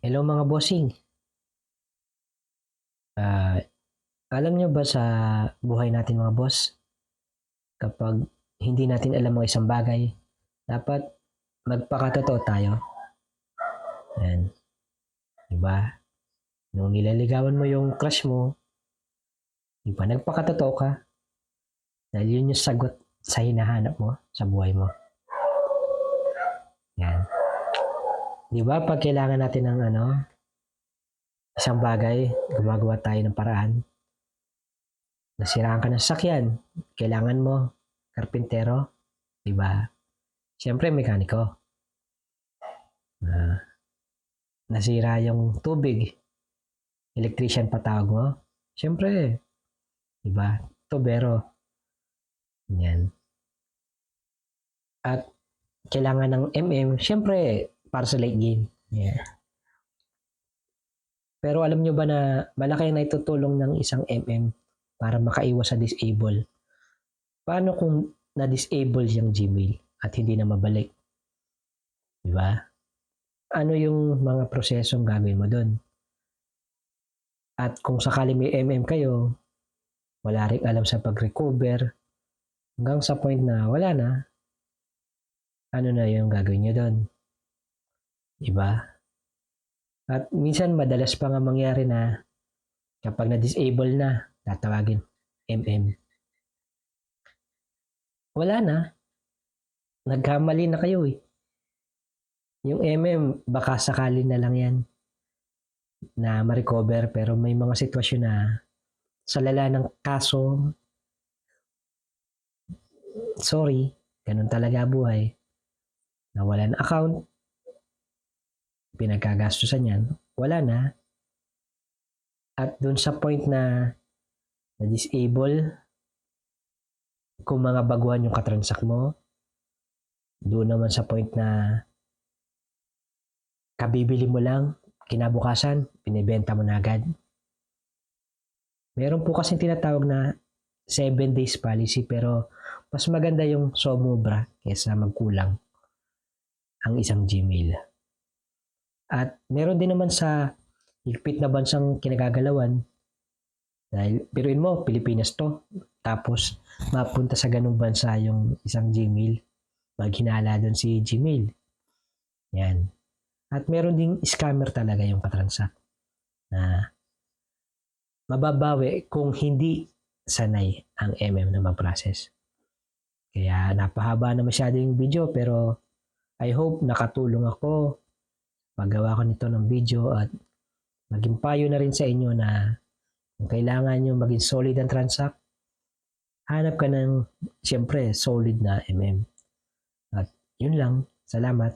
Hello mga bossing. Ah, alam nyo ba sa buhay natin mga boss, kapag hindi natin alam ang isang bagay, dapat magpakatotoo tayo. Yan, di ba? Nung nilaligawan mo yung crush mo, di ba nagpakatotoo ka? Dahil yun yung sagot sa hinahanap mo sa buhay mo. Yan. Di ba pag kailangan natin ng isang bagay, gumagawa tayo ng paraan. Nasiraan ka ng sakyan, kailangan mo, karpintero, di ba? Siyempre, mekaniko. Ah, nasira yung tubig, electrician pa tawag mo. Siyempre, di ba? Tubero. Yan. At kailangan ng MM, siyempre, para sa late game. Yeah. Pero alam nyo ba na malaki ang naitutulong ng isang MM para makaiwas sa disable? Paano kung na-disable yung Gmail at hindi na mabalik? Di ba? Ano yung mga prosesong gagawin mo doon? At kung sakali may MM kayo, wala rin alam sa pag-recover, hanggang sa point na wala na, ano na yung gagawin nyo doon? Diba? At minsan madalas pa nga mangyari na kapag na-disable na, tatawagin MM. Wala na. Nagkamali na kayo eh. Yung MM, baka sakali na lang yan na ma-recover, pero may mga sitwasyon na sa lala ng kaso, sorry, ganun talaga buhay. Nawala ng account, pinagkagastusan yan, wala na. At dun sa point na na-disable, kung mga baguhan yung katransak mo, doon naman sa point na kabibili mo lang, kinabukasan, binibenta mo na agad. Meron po kasing tinatawag na 7 days policy, pero mas maganda yung sumobra kaysa magkulang ang isang Gmail. At meron din naman sa higpit na bansang kinagagalawan, dahil biruin mo, Pilipinas to, tapos mapunta sa ganung bansa yung isang Gmail, maghinala doon si Gmail. Yan. At meron ding scammer talaga yung katransak na mababawi kung hindi sanay ang MM na mag-process. Kaya napahaba na masyado yung video, pero I hope nakatulong ako paggawa ko nito ng video at maging payo na rin sa inyo na kung kailangan nyo maging solid ang transact, hanap ka ng siyempre solid na MM. At yun lang. Salamat.